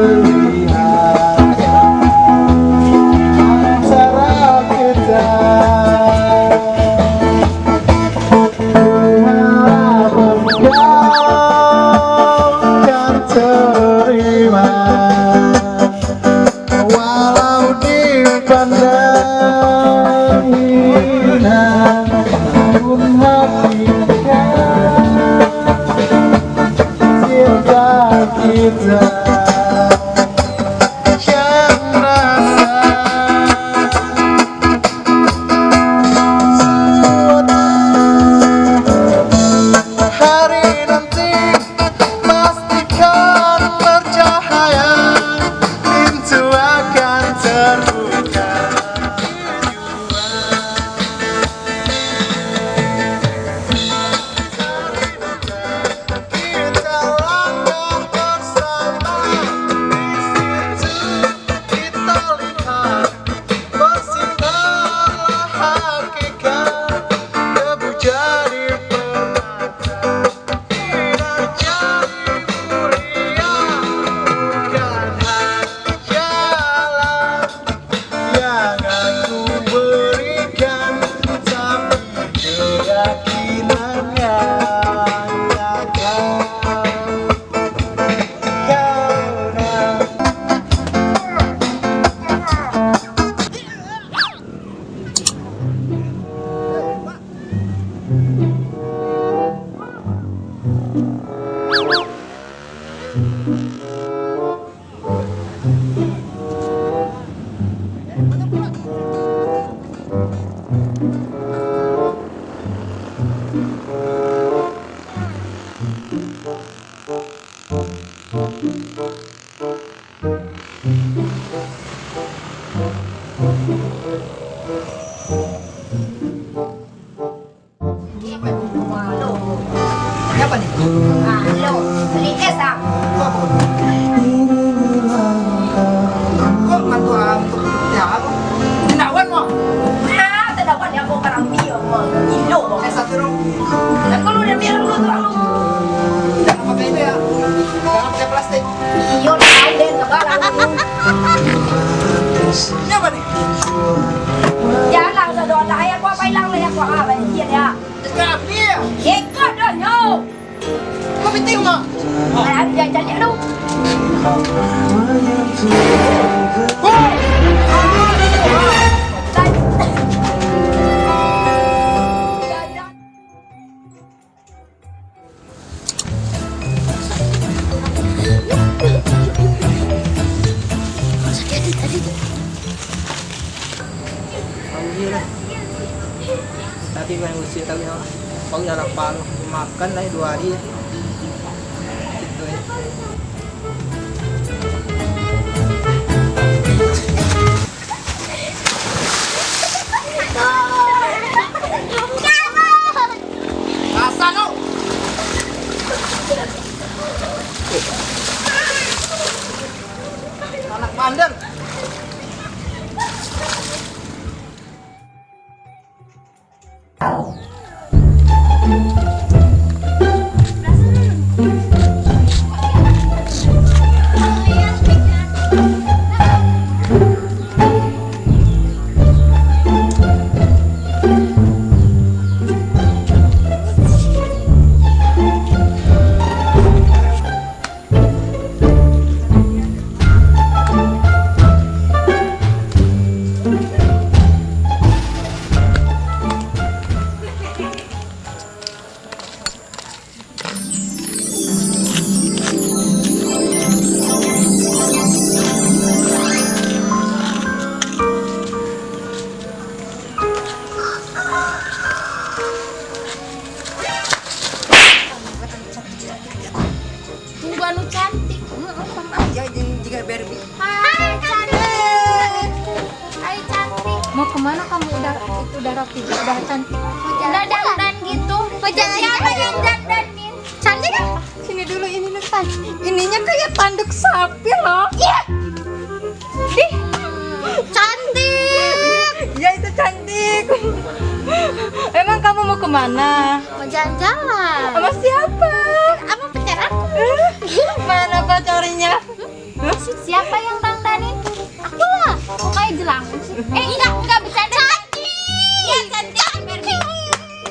pilihan antara kita. Berharap engkau kan terima, walau dipandang hina, namun hatikan cinta kita yang rasa hari nanti pastikan bercahaya, pintu akan terbuka. Kita langkah bersama, di situ kita lihat bersinarlah hakikat, debu jadi permata, tidak jadi mulia, bukan hanya jalan yang aku berikan, tapi keyakinan yang nyata. Siapa nih? Lo, beli es ah. Kok mantu ya aku? Tinawan mo. Ah, tadawan ya ako karang biyo mo. Ilo mo. Eh satu dong. Ako lu na meron ko to. Jangan pakai itu ya. Jangan pakai plastik. Iyo na ako din kabarang. Siapa nih? Ya lang sa doon na ay ako pa lang na ako ah, ba diyan ya. Sekarang dia. Eko do no. Kok penting mo? Ay ano diyan diyan ano? Alhamdulillah. Tadi main usir kali ya. Pagi anak palu makan lah 2 hari ya. Gitu ya. Asan lo. Anak bandel. Anu cantik. Ya juga Barbie. Hai cantik. Hai cantik. Mau kemana kamu udah rapi udah cantik? Udah dandan gitu. Siapa yang dandanin? Cantik kan? Sini dulu ini Nutan. Ininya kayak tanduk sapi loh. Iya. Ih, cantik. Ya itu cantik. Emang kamu mau kemana? Mau jalan-jalan. Sama siapa? Apa pacar aku? Mana pacarnya? sih? Siapa yang dandanin? Aku lah. Kok kayak jelangkung sih? Enggak bercanda. Cantik. Iya cantik.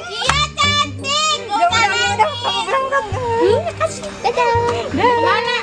Iya cantik. Ya udah, kamu berangkat. Iya kasih. Dadah. Kemana?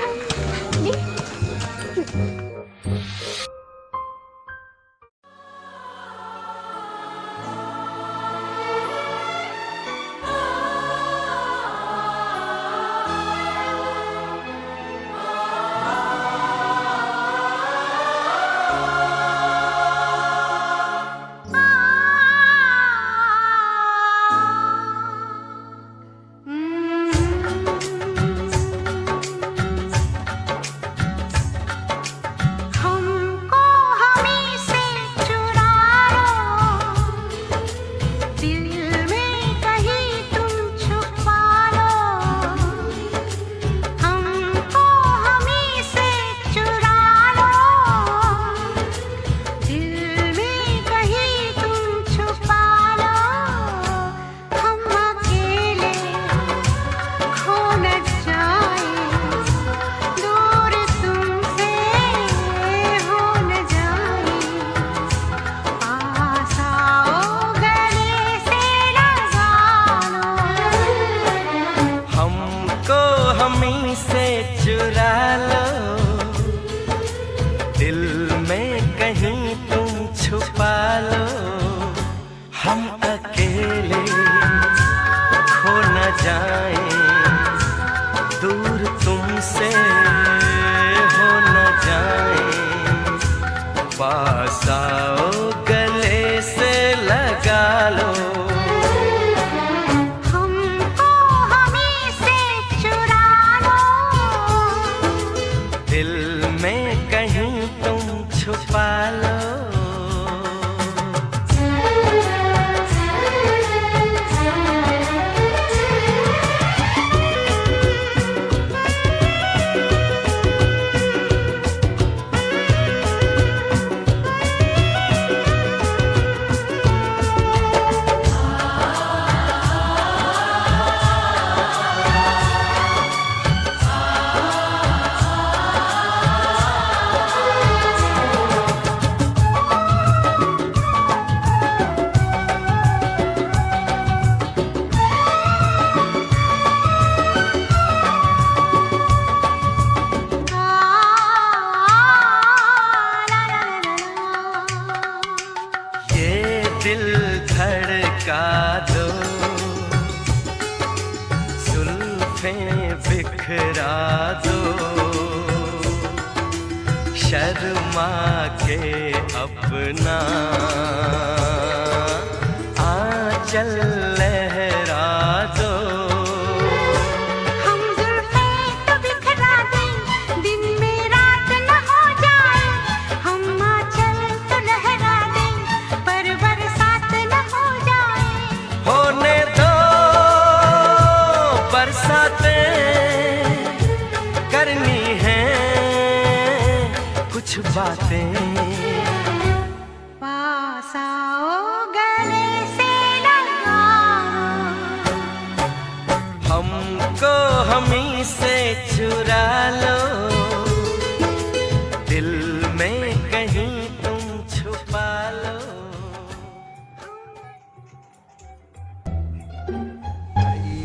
Sharma के अपना आंचल लहरा दो। हम जुल्फे तो बिखरा दें, दिन में रात न हो जाए। हम आंचल तो लहरा दें, पर बरसात न हो जाए। होने दो बरसातें करनी है कुछ बातें। पास आओ गले से लगाओ, हमको हमी से चुरा लो, दिल में कहीं तुम छुपा लो।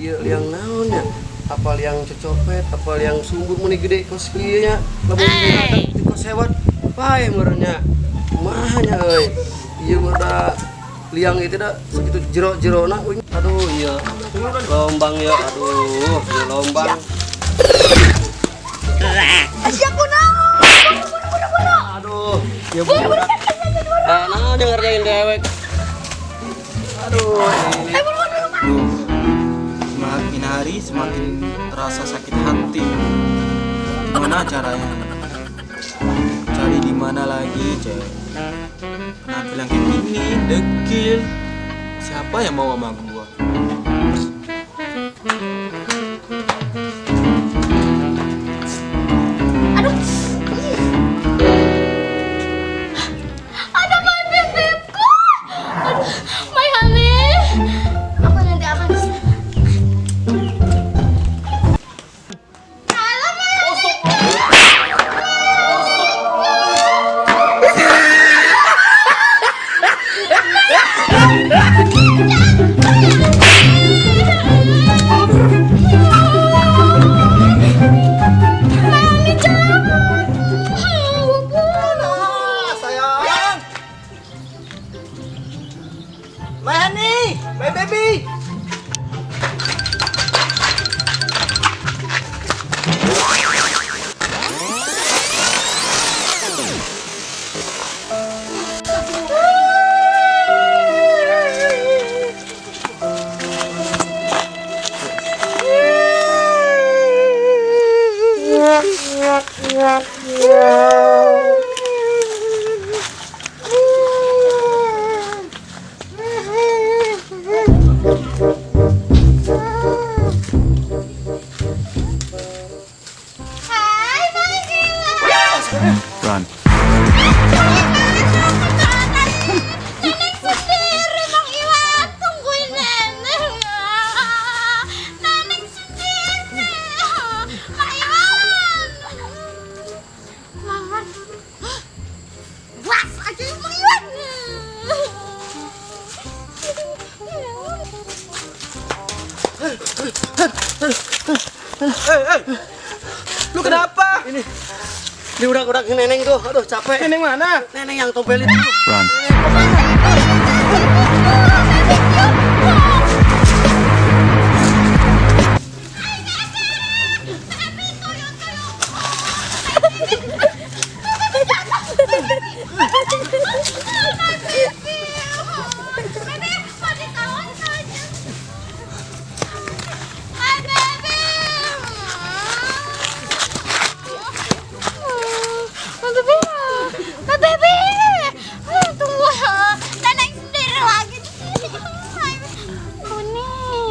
Iya, liang naon ya? Apal yang cecopet, apal yang sungguh meni gede kos kieu nya. Lamun di kos sewat, pae meureunnya. Kumahanya euy. Ieu mah da liang itu da sakitu jero-jerona euy. Aduh, iya. Lombang ya, aduh, ieu lombang. Siapa naon? Aduh, ya budak. Nah, dia ngerjain dewek. Aduh, ini. Semakin hari semakin terasa sakit hati. Gimana caranya? Cari di mana lagi, cewek? Penampilan kayak gini, dekil. Siapa yang mau sama gua? Ada Mai bebekku. Aduh, Mai hamil. Aku nanti akan Run. Nenek sendiri, Mang Iwan. Tungguin nenek. Nenek sendiri. Mang Iwan. Mang Iwan. Was aja Mang Iwan. Lu kenapa? Ini diudak-udak neneng tuh. Aduh, capek. Neneng mana? Neneng yang tompel itu. Run. Kuning.